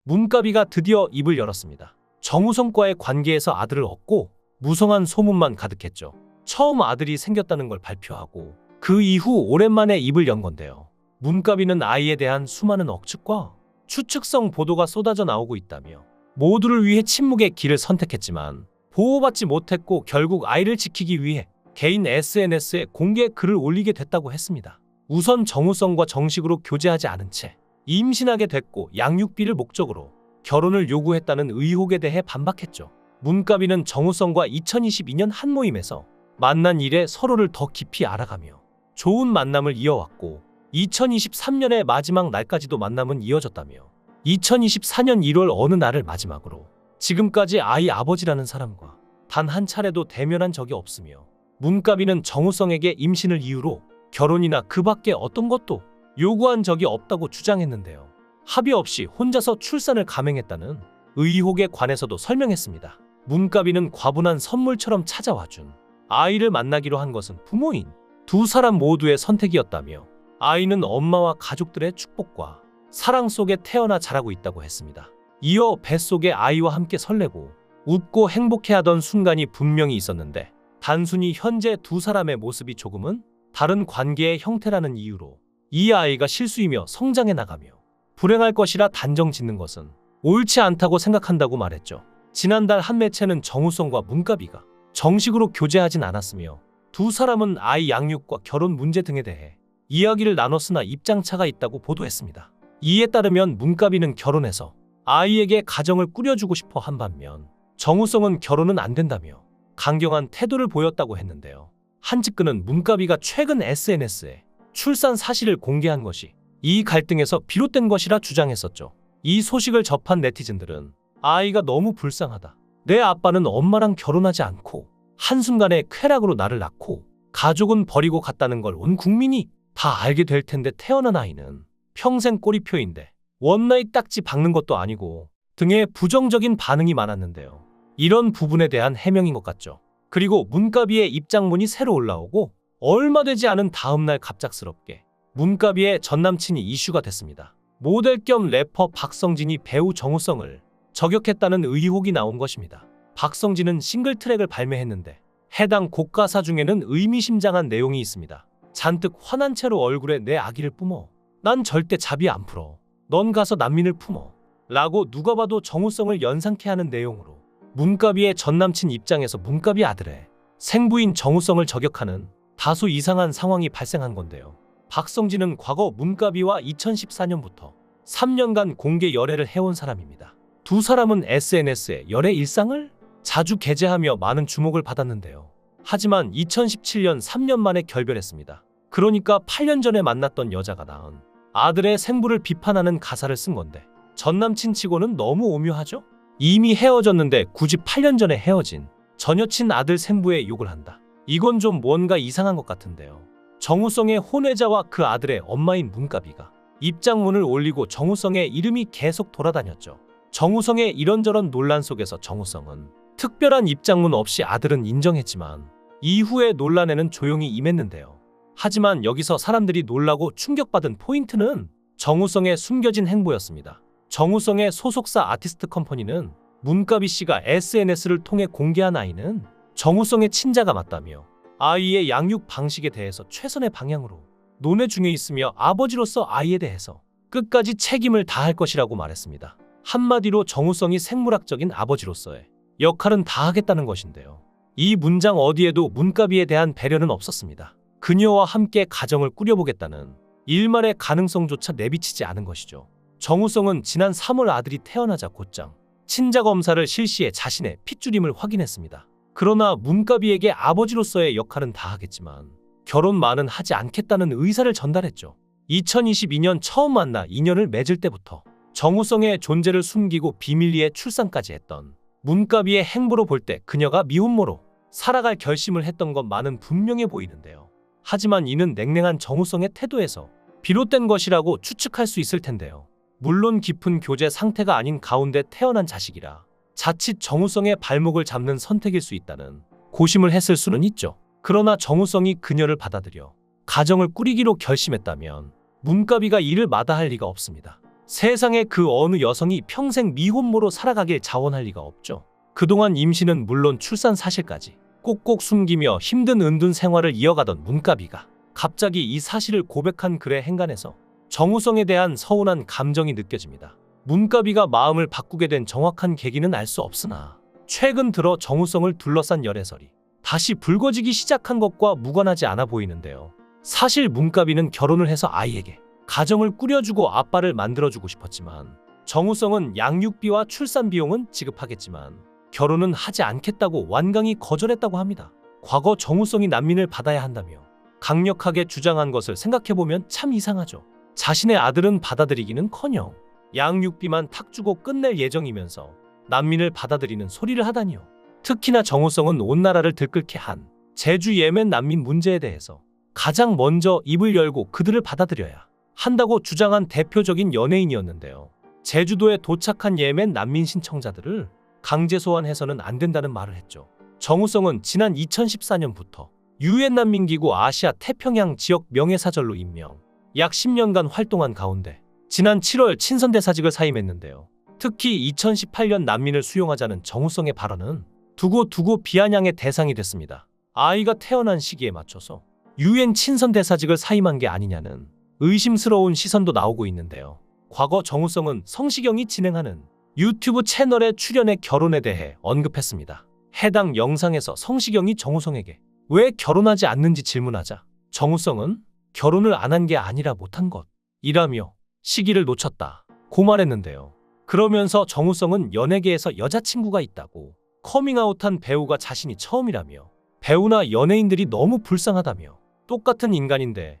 문가비가 드디어 입을 열었습니다. 정우성과의 관계에서 아들을 얻고 무성한 소문만 가득했죠. 처음 아들이 생겼다는 걸 발표하고 그 이후 오랜만에 입을 연 건데요. 문가비는 아이에 대한 수많은 억측과 추측성 보도가 쏟아져 나오고 있다며 모두를 위해 침묵의 길을 선택했지만 보호받지 못했고 결국 아이를 지키기 위해 개인 SNS에 공개 글을 올리게 됐다고 했습니다. 우선 정우성과 정식으로 교제하지 않은 채 임신하게 됐고 양육비를 목적으로 결혼을 요구했다는 의혹에 대해 반박했죠. 문가비는 정우성과 2022년 한 모임에서 만난 이래 서로를 더 깊이 알아가며 좋은 만남을 이어왔고 2023년의 마지막 날까지도 만남은 이어졌다며 2024년 1월 어느 날을 마지막으로 지금까지 아이 아버지라는 사람과 단 한 차례도 대면한 적이 없으며 문가비는 정우성에게 임신을 이유로 결혼이나 그 밖에 어떤 것도 요구한 적이 없다고 주장했는데요. 합의 없이 혼자서 출산을 감행했다는 의혹에 관해서도 설명했습니다. 문가비는 과분한 선물처럼 찾아와준 아이를 만나기로 한 것은 부모인 두 사람 모두의 선택이었다며 아이는 엄마와 가족들의 축복과 사랑 속에 태어나 자라고 있다고 했습니다. 이어 뱃속의 아이와 함께 설레고 웃고 행복해하던 순간이 분명히 있었는데 단순히 현재 두 사람의 모습이 조금은 다른 관계의 형태라는 이유로 이 아이가 실수이며 성장해 나가며 불행할 것이라 단정 짓는 것은 옳지 않다고 생각한다고 말했죠. 지난달 한 매체는 정우성과 문가비가 정식으로 교제하진 않았으며 두 사람은 아이 양육과 결혼 문제 등에 대해 이야기를 나눴으나 입장차가 있다고 보도했습니다. 이에 따르면 문가비는 결혼해서 아이에게 가정을 꾸려주고 싶어 한 반면 정우성은 결혼은 안 된다며 강경한 태도를 보였다고 했는데요. 한 측근은 문가비가 최근 SNS에 출산 사실을 공개한 것이 이 갈등에서 비롯된 것이라 주장했었죠. 이 소식을 접한 네티즌들은 아이가 너무 불쌍하다. 내 아빠는 엄마랑 결혼하지 않고 한순간에 쾌락으로 나를 낳고 가족은 버리고 갔다는 걸 온 국민이 다 알게 될 텐데 태어난 아이는 평생 꼬리표인데 원나잇 딱지 박는 것도 아니고 등의 부정적인 반응이 많았는데요. 이런 부분에 대한 해명인 것 같죠. 그리고 문가비의 입장문이 새로 올라오고 얼마 되지 않은 다음 날 갑작스럽게 문가비의 전남친이 이슈가 됐습니다. 모델 겸 래퍼 박성진이 배우 정우성을 저격했다는 의혹이 나온 것입니다. 박성진은 싱글 트랙을 발매했는데 해당 곡 가사 중에는 의미심장한 내용이 있습니다. 잔뜩 화난 채로 얼굴에 내 아기를 뿜어. 난 절대 자비 안 풀어. 넌 가서 난민을 품어. 라고 누가 봐도 정우성을 연상케 하는 내용으로 문가비의 전남친 입장에서 문가비 아들의 생부인 정우성을 저격하는 다소 이상한 상황이 발생한 건데요. 박성진은 과거 문가비와 2014년부터 3년간 공개 열애를 해온 사람입니다. 두 사람은 SNS에 열애 일상을 자주 게재하며 많은 주목을 받았는데요. 하지만 2017년 3년 만에 결별했습니다. 그러니까 8년 전에 만났던 여자가 낳은 아들의 생부를 비판하는 가사를 쓴 건데 전남친 치고는 너무 오묘하죠? 이미 헤어졌는데 굳이 8년 전에 헤어진 전 여친 아들 생부에 욕을 한다. 이건 좀 뭔가 이상한 것 같은데요. 정우성의 혼외자와 그 아들의 엄마인 문가비가 입장문을 올리고 정우성의 이름이 계속 돌아다녔죠. 정우성의 이런저런 논란 속에서 정우성은 특별한 입장문 없이 아들은 인정했지만 이후의 논란에는 조용히 임했는데요. 하지만 여기서 사람들이 놀라고 충격받은 포인트는 정우성의 숨겨진 행보였습니다. 정우성의 소속사 아티스트 컴퍼니는 문가비 씨가 SNS를 통해 공개한 아이는 정우성의 친자가 맞다며 아이의 양육 방식에 대해서 최선의 방향으로 논의 중에 있으며 아버지로서 아이에 대해서 끝까지 책임을 다할 것이라고 말했습니다. 한마디로 정우성이 생물학적인 아버지로서의 역할은 다하겠다는 것인데요. 이 문장 어디에도 문가비에 대한 배려는 없었습니다. 그녀와 함께 가정을 꾸려보겠다는 일말의 가능성조차 내비치지 않은 것이죠. 정우성은 지난 3월 아들이 태어나자 곧장 친자 검사를 실시해 자신의 핏줄임을 확인했습니다. 그러나 문가비에게 아버지로서의 역할은 다하겠지만 결혼만은 하지 않겠다는 의사를 전달했죠. 2022년 처음 만나 인연을 맺을 때부터 정우성의 존재를 숨기고 비밀리에 출산까지 했던 문가비의 행보로 볼 때 그녀가 미혼모로 살아갈 결심을 했던 것만은 분명해 보이는데요. 하지만 이는 냉랭한 정우성의 태도에서 비롯된 것이라고 추측할 수 있을 텐데요. 물론 깊은 교제 상태가 아닌 가운데 태어난 자식이라 자칫 정우성의 발목을 잡는 선택일 수 있다는 고심을 했을 수는 있죠. 그러나 정우성이 그녀를 받아들여 가정을 꾸리기로 결심했다면 문가비가 이를 마다할 리가 없습니다. 세상에 그 어느 여성이 평생 미혼모로 살아가길 자원할 리가 없죠. 그동안 임신은 물론 출산 사실까지 꼭꼭 숨기며 힘든 은둔 생활을 이어가던 문가비가 갑자기 이 사실을 고백한 글의 행간에서 정우성에 대한 서운한 감정이 느껴집니다. 문가비가 마음을 바꾸게 된 정확한 계기는 알 수 없으나 최근 들어 정우성을 둘러싼 열애설이 다시 불거지기 시작한 것과 무관하지 않아 보이는데요. 사실 문가비는 결혼을 해서 아이에게 가정을 꾸려주고 아빠를 만들어주고 싶었지만 정우성은 양육비와 출산 비용은 지급하겠지만 결혼은 하지 않겠다고 완강히 거절했다고 합니다. 과거 정우성이 난민을 받아야 한다며 강력하게 주장한 것을 생각해보면 참 이상하죠. 자신의 아들은 받아들이기는커녕 양육비만 탁 주고 끝낼 예정이면서 난민을 받아들이는 소리를 하다니요. 특히나 정우성은 온 나라를 들끓게 한 제주 예멘 난민 문제에 대해서 가장 먼저 입을 열고 그들을 받아들여야 한다고 주장한 대표적인 연예인이었는데요. 제주도에 도착한 예멘 난민 신청자들을 강제 소환해서는 안 된다는 말을 했죠. 정우성은 지난 2014년부터 유엔 난민기구 아시아 태평양 지역 명예사절로 임명, 약 10년간 활동한 가운데 지난 7월 친선대사직을 사임했는데요. 특히 2018년 난민을 수용하자는 정우성의 발언은 두고 비아냥의 대상이 됐습니다. 아이가 태어난 시기에 맞춰서 유엔 친선대사직을 사임한 게 아니냐는 의심스러운 시선도 나오고 있는데요. 과거 정우성은 성시경이 진행하는 유튜브 채널에 출연해 결혼에 대해 언급했습니다. 해당 영상에서 성시경이 정우성에게 왜 결혼하지 않는지 질문하자 정우성은 결혼을 안 한 게 아니라 못한 것이라며 시기를 놓쳤다고 말했는데요. 그러면서 정우성은 연예계에서 여자친구가 있다고 커밍아웃한 배우가 자신이 처음이라며 배우나 연예인들이 너무 불쌍하다며 똑같은 인간인데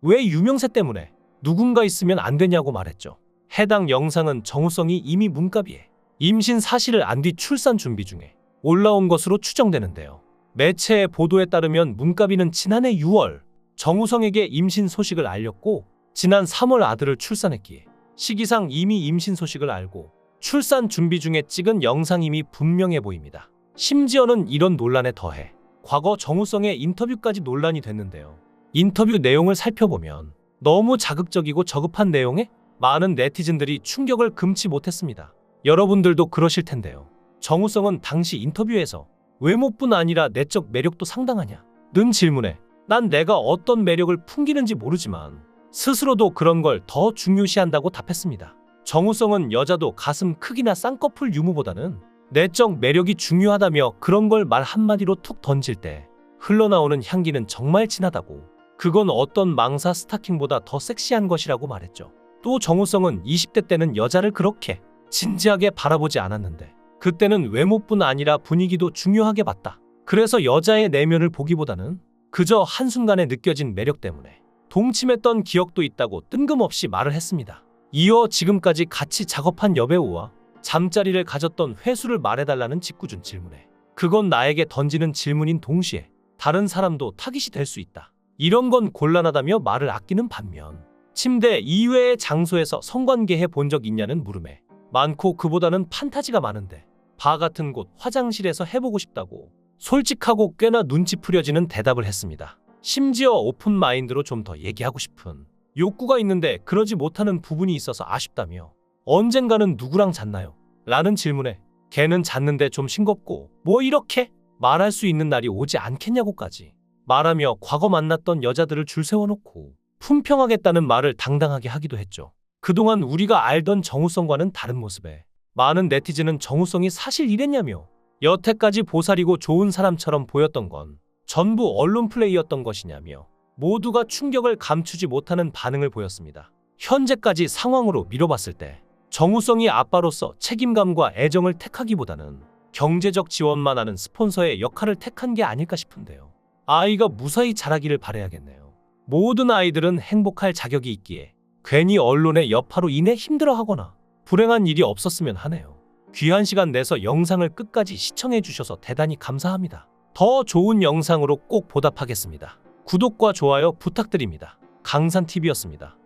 왜 유명세 때문에 누군가 있으면 안 되냐고 말했죠. 해당 영상은 정우성이 이미 문가비의 임신 사실을 안 뒤 출산 준비 중에 올라온 것으로 추정되는데요. 매체의 보도에 따르면 문가비는 지난해 6월 정우성에게 임신 소식을 알렸고 지난 3월 아들을 출산했기에 시기상 이미 임신 소식을 알고 출산 준비 중에 찍은 영상임이 분명해 보입니다. 심지어는 이런 논란에 더해 과거 정우성의 인터뷰까지 논란이 됐는데요. 인터뷰 내용을 살펴보면 너무 자극적이고 저급한 내용에 많은 네티즌들이 충격을 금치 못했습니다. 여러분들도 그러실 텐데요. 정우성은 당시 인터뷰에서 외모뿐 아니라 내적 매력도 상당하냐? 는 질문에 난 내가 어떤 매력을 풍기는지 모르지만 스스로도 그런 걸 더 중요시한다고 답했습니다. 정우성은 여자도 가슴 크기나 쌍꺼풀 유무보다는 내적 매력이 중요하다며 그런 걸 말 한마디로 툭 던질 때 흘러나오는 향기는 정말 진하다고 그건 어떤 망사 스타킹보다 더 섹시한 것이라고 말했죠. 또 정우성은 20대 때는 여자를 그렇게 진지하게 바라보지 않았는데 그때는 외모뿐 아니라 분위기도 중요하게 봤다. 그래서 여자의 내면을 보기보다는 그저 한순간에 느껴진 매력 때문에 동침했던 기억도 있다고 뜬금없이 말을 했습니다. 이어 지금까지 같이 작업한 여배우와 잠자리를 가졌던 횟수를 말해달라는 짓궂은 질문에 그건 나에게 던지는 질문인 동시에 다른 사람도 타깃이 될 수 있다. 이런 건 곤란하다며 말을 아끼는 반면 침대 이외의 장소에서 성관계 해본 적 있냐는 물음에 많고 그보다는 판타지가 많은데 바 같은 곳 화장실에서 해보고 싶다고 솔직하고 꽤나 눈치 풀려지는 대답을 했습니다. 심지어 오픈 마인드로 좀 더 얘기하고 싶은 욕구가 있는데 그러지 못하는 부분이 있어서 아쉽다며 언젠가는 누구랑 잤나요? 라는 질문에 걔는 잤는데 좀 싱겁고 뭐 이렇게 말할 수 있는 날이 오지 않겠냐고까지 말하며 과거 만났던 여자들을 줄 세워놓고 품평하겠다는 말을 당당하게 하기도 했죠. 그동안 우리가 알던 정우성과는 다른 모습에 많은 네티즌은 정우성이 사실 이랬냐며 여태까지 보살이고 좋은 사람처럼 보였던 건 전부 언론 플레이였던 것이냐며 모두가 충격을 감추지 못하는 반응을 보였습니다. 현재까지 상황으로 미뤄봤을 때 정우성이 아빠로서 책임감과 애정을 택하기보다는 경제적 지원만 하는 스폰서의 역할을 택한 게 아닐까 싶은데요. 아이가 무사히 자라기를 바라야겠네요. 모든 아이들은 행복할 자격이 있기에 괜히 언론의 여파로 인해 힘들어하거나 불행한 일이 없었으면 하네요. 귀한 시간 내서 영상을 끝까지 시청해 주셔서 대단히 감사합니다. 더 좋은 영상으로 꼭 보답하겠습니다. 구독과 좋아요 부탁드립니다. 강산TV였습니다.